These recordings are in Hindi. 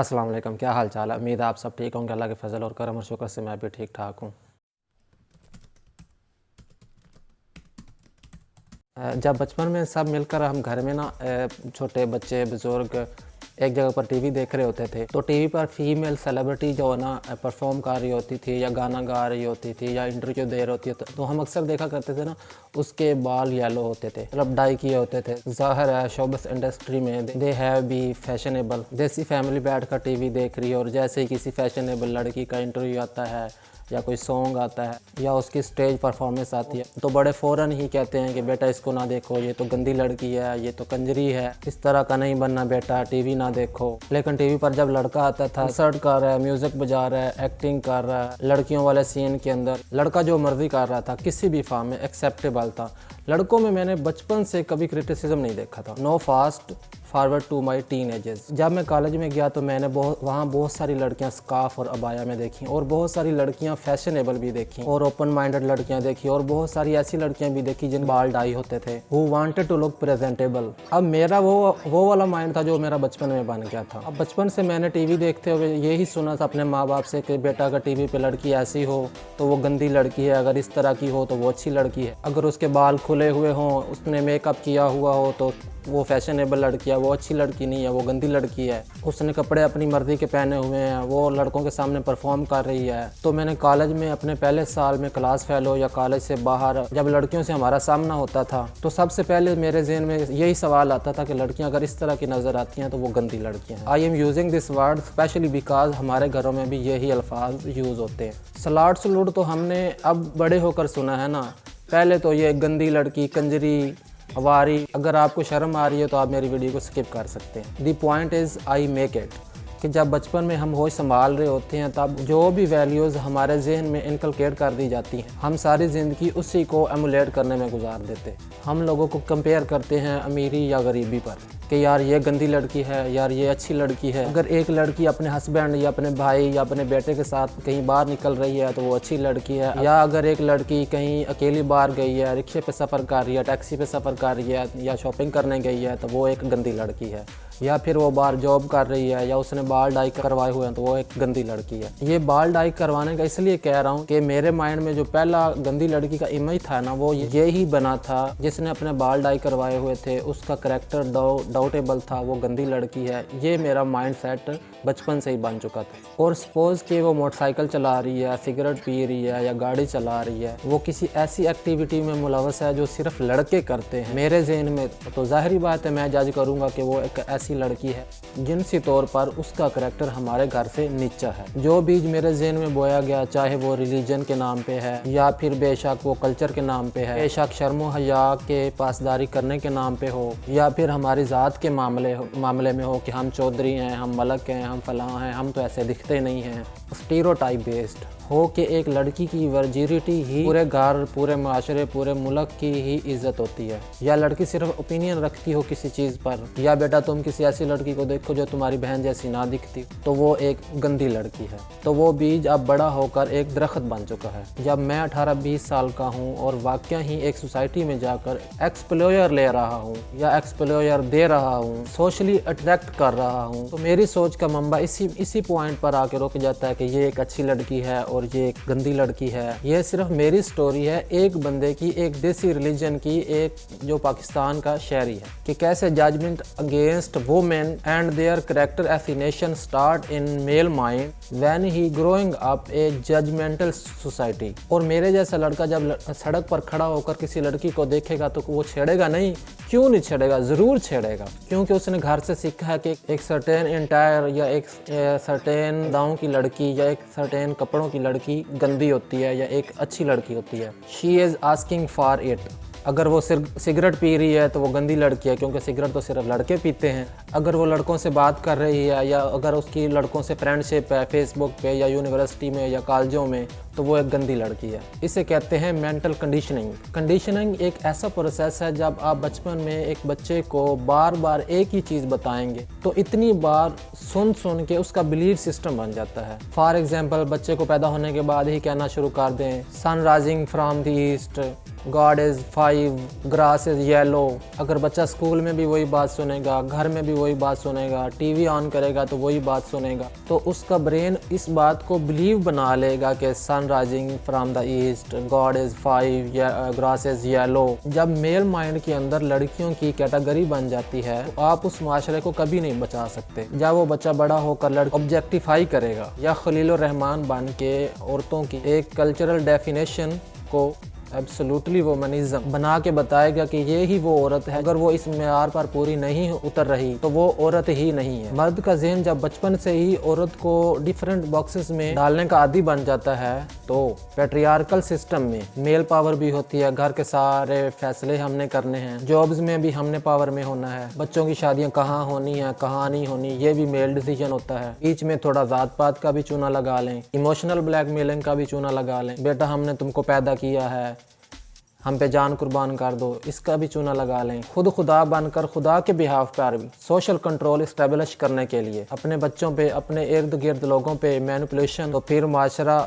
अस्सलाम वालेकुम, क्या हाल चाल है। उम्मीद है आप सब ठीक होंगे। अल्लाह के फजल और करम और शुक्र से मैं भी ठीक ठाक हूँ। जब बचपन में सब मिलकर हम घर में ना छोटे बच्चे बुज़ुर्ग एक जगह पर टीवी देख रहे होते थे, तो टीवी पर फीमेल सेलिब्रिटी जो है ना परफॉर्म कर रही होती थी या गाना गा रही होती थी या इंटरव्यू दे रही होती थी, तो हम अक्सर देखा करते थे ना, उसके बाल येलो होते थे, मतलब डाई किए होते थे। ज़ाहिर है शोबिस इंडस्ट्री में दे हैव बी फैशनेबल। जैसी फैमिली बैठ कर टीवी देख रही है और जैसे ही किसी फैशनेबल लड़की का इंटरव्यू आता है या कोई सॉन्ग आता है या उसकी स्टेज परफॉर्मेंस आती है, तो बड़े फ़ौरन ही कहते हैं कि बेटा इसको ना देखो, ये तो गंदी लड़की है, ये तो कंजरी है, इस तरह का नहीं बनना बेटा, टीवी ना देखो। लेकिन टीवी पर जब लड़का आता था, कंसर्ट कर रहा है, म्यूज़िक बजा रहा है, एक्टिंग कर रहा है, लड़कियों वाले सीन के अंदर लड़का जो मर्जी कर रहा था किसी भी फॉर्म में एक्सेप्टेबल था। लड़कों में मैंने बचपन से कभी क्रिटिसिज्म नहीं देखा था। No fast forward to my teen ages. जब मैं कॉलेज में गया तो मैंने वहाँ बहुत सारी लड़कियाँ स्कार्फ और अबाया में देखी और बहुत सारी लड़कियाँ फैशनेबल भी देखी और ओपन माइंडेड लड़कियाँ देखी और बहुत सारी ऐसी लड़कियाँ भी देखी जिन बाल डाई होते थे, who wanted to look presentable. अब मेरा वो वाला माइंड था जो मेरा बचपन में बन गया था। अब बचपन से मैंने टीवी देखते हुए यही सुना था अपने माँ बाप से कि बेटा अगर टीवी पे लड़की ऐसी हो तो वो गंदी लड़की है, अगर इस तरह की हो तो वो अच्छी लड़की है, अगर उसके बाल खुले हुए हों, उसने मेकअप किया हुआ हो तो वो फैशनेबल लड़की है, वो अच्छी लड़की नहीं है, वो गंदी लड़की है, उसने कपड़े अपनी मर्जी के पहने हुए हैं, वो लड़कों के सामने परफॉर्म कर रही है। तो मैंने कॉलेज में अपने पहले साल में क्लास फेलो या कॉलेज से बाहर जब लड़कियों से हमारा सामना होता था तो सबसे पहले मेरे ज़हन में यही सवाल आता था कि लड़कियां अगर इस तरह की नज़र आती हैं तो वो गंदी लड़कियां हैं। I am using this word specially because हमारे घरों में भी यही अल्फाज यूज़ होते हैं। सलाड सलूड तो हमने अब बड़े होकर सुना है ना, पहले तो ये गंदी लड़की, कंजरी, अवारी। अगर आपको शर्म आ रही है तो आप मेरी वीडियो को स्किप कर सकते हैं। The point is I make it कि जब बचपन में हम होश संभाल रहे होते हैं तब जो भी वैल्यूज़ हमारे जहन में इनकलकेट कर दी जाती हैं, हम सारी ज़िंदगी उसी को एमुलेट करने में गुजार देते हैं। हम लोगों को कंपेयर करते हैं अमीरी या गरीबी पर कि यार ये गंदी लड़की है, यार ये अच्छी लड़की है। अगर एक लड़की अपने हस्बैंड या अपने भाई या अपने बेटे के साथ कहीं बाहर निकल रही है तो वो अच्छी लड़की है, या अगर एक लड़की कहीं अकेली बाहर गई है, रिक्शे पे सफ़र कर रही है, टैक्सी पे सफ़र कर रही है या शॉपिंग करने गई है तो वो एक गंदी लड़की है, या फिर वो बाहर जॉब कर रही है या उसने बाल डाई करवाए हुए हैं तो वो एक गंदी लड़की है। ये बाल डाई करवाने का इसलिए कह रहा हूँ कि मेरे माइंड में जो पहला गंदी लड़की का इमेज था ना, वो ये ही बना था जिसने अपने बाल डाई करवाए हुए थे, उसका करैक्टर डाउटेबल था, वो गंदी लड़की है। ये मेरा माइंड सेट बचपन से ही बन चुका था। और सपोज़ कि वो मोटरसाइकिल चला रही है, सिगरेट पी रही है या गाड़ी चला रही है, वो किसी ऐसी एक्टिविटी में मुलवस है जो सिर्फ लड़के करते हैं मेरे ज़हन में, तो जाहिर बात है मैं जज करूँगा कि वो एक ऐसी लड़की है जिनसी तौर पर उसका करैक्टर हमारे घर से नीचा है। जो बीज मेरे ज़हन में बोया गया, चाहे वो रिलीजन के नाम पे है या फिर बेशक वो कल्चर के नाम पे है, बेशक शर्म हया के पासदारी करने के नाम पे हो, या फिर हमारी ज़ात के मामले में हो कि हम चौधरी हैं, हम मलक हैं, हम फलां हैं, हम तो ऐसे दिखते नहीं हैं, स्टीरियोटाइप बेस्ड हो कि एक लड़की की वर्जिनिटी ही पूरे घर, पूरे माशरे, पूरे मुल्क की ही इज्जत होती है, या लड़की सिर्फ ओपिनियन रखती हो किसी चीज़ पर, या बेटा तुम किसी ऐसी लड़की को देखो जो तुम्हारी बहन जैसी ना दिखती तो वो एक गंदी लड़की है। तो वो बीज अब बड़ा होकर एक दरख्त बन चुका है। जब मैं 18-20 साल का हूँ और वाकया ही एक सोसाइटी में जाकर एक्सप्लोयर ले रहा हूँ या एक्सप्लोयर दे रहा हूँ, सोशली अट्रैक्ट कर रहा हूँ, तो मेरी सोच का मंबा इसी पॉइंट पर आके रुक जाता है कि ये एक अच्छी लड़की है और ये एक गंदी लड़की है। ये सिर्फ मेरी स्टोरी है एक बंदे की, एक देसी रिलीजन की, एक जो पाकिस्तान का शहरी है, कि कैसे judgement against women and their character assassination start in male mind when he growing up a judgemental society. और मेरे जैसा लड़का जब सड़क पर खड़ा होकर किसी लड़की को देखेगा तो वो छेड़ेगा नहीं। क्यों नहीं छेड़ेगा? ज़रूर छेड़ेगा, क्योंकि उसने घर से सीखा है कि एक सर्टेन एंटायर या एक सर्टेन दाँव की लड़की या एक सर्टेन कपड़ों की लड़की गंदी होती है या एक अच्छी लड़की होती है। She is asking for it. अगर वो सिगरेट पी रही है तो वो गंदी लड़की है, क्योंकि सिगरेट तो सिर्फ लड़के पीते हैं। अगर वो लड़कों से बात कर रही है या अगर उसकी लड़कों से फ्रेंडशिप है फेसबुक पे या यूनिवर्सिटी में या कॉलेजों में, तो वो एक गंदी लड़की है। इसे कहते हैं मेंटल कंडीशनिंग। कंडीशनिंग एक ऐसा प्रोसेस है जब आप बचपन में एक बच्चे को बार बार एक ही चीज़ बताएंगे तो इतनी बार सुन सुन के उसका बिलीफ सिस्टम बन जाता है। फॉर एग्जाम्पल, बच्चे को पैदा होने के बाद ही कहना शुरू कर दें sun rising from the east, god is 5, grass is yellow. अगर बच्चा स्कूल में भी वही बात सुनेगा, घर में भी वही बात सुनेगा, टीवी ऑन करेगा तो वही बात सुनेगा, तो उसका ब्रेन इस बात को बिलीव बना लेगा कि sun rising from the east, god is 5, grass is yellow. जब मेल माइंड के अंदर लड़कियों की कैटेगरी बन जाती है तो आप उस माशरे को कभी नहीं बचा सकते। जब वो बच्चा बड़ा होकर लड़की ऑब्जेक्टिफाई करेगा या खलील रहमान बन के औरतों की एक कल्चरल डेफिनेशन को एब्सोल्युटली वुमनिज्म बना के बताएगा कि ये ही वो औरत है, अगर वो इस मेयार पर पूरी नहीं उतर रही तो वो औरत ही नहीं है। मर्द का ज़हन जब बचपन से ही औरत को डिफरेंट बॉक्सेस में डालने का आदी बन जाता है तो पैट्रियार्कल सिस्टम में मेल पावर भी होती है, घर के सारे फैसले हमने करने हैं, जॉब्स में भी हमने पावर में होना है, बच्चों की शादियाँ कहाँ होनी है कहाँ नहीं होनी ये भी मेल डिसीजन होता है। बीच में थोड़ा जात पात का भी चूना लगा लें, इमोशनल ब्लैकमेलिंग का भी चूना लगा लें, बेटा हमने तुमको पैदा किया है, हम पे जान कुर्बान कर दो, इसका भी चूना लगा लें। खुद खुदा बनकर खुदा के बिहाफ पर भी सोशल कंट्रोल इस्टेब्लिश करने के लिए अपने बच्चों पे, अपने इर्द गिर्द लोगों पे मैनिपुलेशन, तो फिर माशरा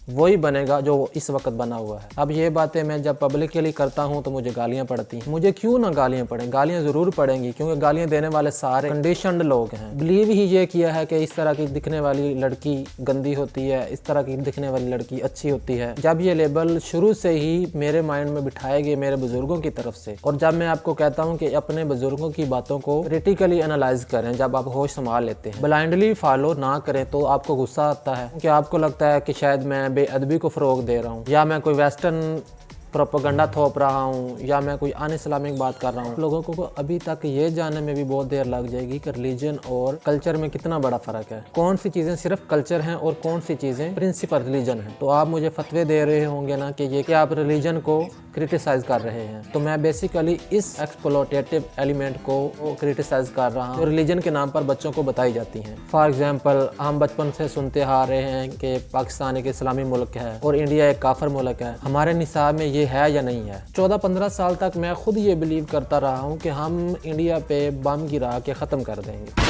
वही बनेगा जो इस वक्त बना हुआ है। अब ये बातें मैं जब पब्लिकली करता हूँ तो मुझे गालियाँ पड़ती हैं। मुझे क्यों ना गालियाँ पड़ें, गालियाँ ज़रूर पड़ेंगी क्योंकि गालियाँ देने वाले सारे कंडीशनड लोग हैं। बिलीव ही ये किया है कि इस तरह की दिखने वाली लड़की गंदी होती है, इस तरह की दिखने वाली लड़की अच्छी होती है। जब ये लेबल शुरू से ही मेरे माइंड में बिठाए गए मेरे बुजुर्गों की तरफ से, और जब मैं आपको कहता हूँ कि अपने बुजुर्गों की बातों को क्रिटिकली एनालाइज करें, जब आप होश संभाल लेते हैं, ब्लाइंडली फॉलो ना करें तो आपको गुस्सा आता है कि आपको लगता है कि शायद मैं बेअदबी को फरोग दे रहा हूँ या मैं कोई वेस्टर्न प्रोपेगेंडा थोप रहा हूँ या मैं कोई अन इस्लामिक बात कर रहा हूँ। लोगों को अभी तक ये जानने में भी बहुत देर लग जाएगी कि रिलीजन और कल्चर में कितना बड़ा फर्क है, कौन सी चीज़ें सिर्फ कल्चर हैं और कौन सी चीज़ें प्रिंसिपल रिलीजन हैं। तो आप मुझे फतवे दे रहे होंगे ना कि ये कि आप रिलीजन को क्रिटिसाइज कर रहे हैं, तो मैं बेसिकली इस एक्सप्लोटेटिव एलिमेंट को क्रिटिसाइज कर रहा हूँ जो रिलीजन के नाम पर बच्चों को बताई जाती हैं। फॉर एग्जाम्पल, हम बचपन से सुनते आ रहे हैं कि पाकिस्तान एक इस्लामी मुल्क है और इंडिया एक काफिर मुल्क है। हमारे निसाब में ये है या नहीं है? 14-15 साल तक मैं खुद ये बिलीव करता रहा हूँ कि हम इंडिया पे बम गिरा के ख़त्म कर देंगे।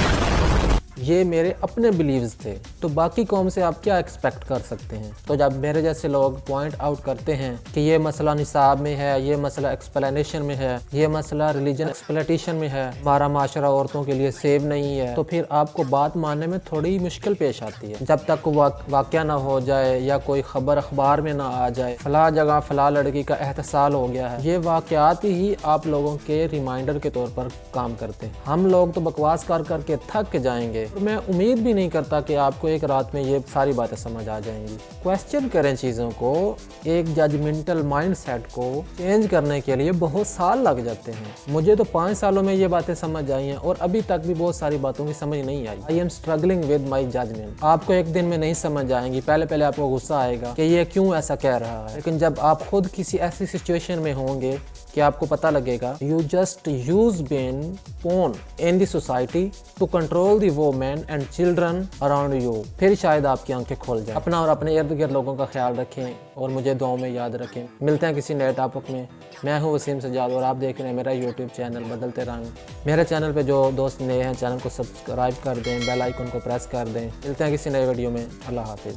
ये मेरे अपने बिलीव्स थे, तो बाकी कौम से आप क्या एक्सपेक्ट कर सकते हैं? तो जब मेरे जैसे लोग पॉइंट आउट करते हैं कि ये मसला निसाब में है, ये मसला एक्सप्लेनेशन में है, ये मसला रिलीजन एक्सप्लोटेशन में है, हमारा माशरा औरतों के लिए सेव नहीं है, तो फिर आपको बात मानने में थोड़ी मुश्किल पेश आती है। जब तक वाक़या ना हो जाए या कोई खबर अखबार में ना आ जाए फला जगह फला लड़की का एहतसाल हो गया है, ये वाक़यात ही आप लोगों के रिमाइंडर के तौर पर काम करते हैं। हम लोग तो बकवास कर करके थक जाएंगे। मैं उम्मीद भी नहीं करता कि आपको एक रात में ये सारी बातें समझ आ जाएंगी। क्वेश्चन करें चीज़ों को, एक जजमेंटल माइंडसेट को चेंज करने के लिए बहुत साल लग जाते हैं। मुझे तो 5 सालों में ये बातें समझ आई हैं और अभी तक भी बहुत सारी बातों की समझ नहीं आई। I am struggling with my judgement. आपको एक दिन में नहीं समझ आएंगी, पहले पहले आपको गुस्सा आएगा कि ये क्यों ऐसा कह रहा है, लेकिन जब आप खुद किसी ऐसी सिचुएशन में होंगे कि आपको पता लगेगा you just use been pawn in the society to control the women and children around you, फिर शायद आपकी आंखें खोल जाए। अपना और अपने इर्द गिर्द लोगों का ख्याल रखें और मुझे दुआओं में याद रखें। मिलते हैं किसी नए टॉपिक में। मैं हूं वसीम सजाद और आप देख रहे हैं मेरा यूट्यूब चैनल बदलते रंग। मेरे चैनल पे जो दोस्त नए हैं चैनल को सब्सक्राइब कर दें, बेल आइकन को प्रेस कर दें। मिलते हैं किसी नए वीडियो में। अल्लाह हाफिज़।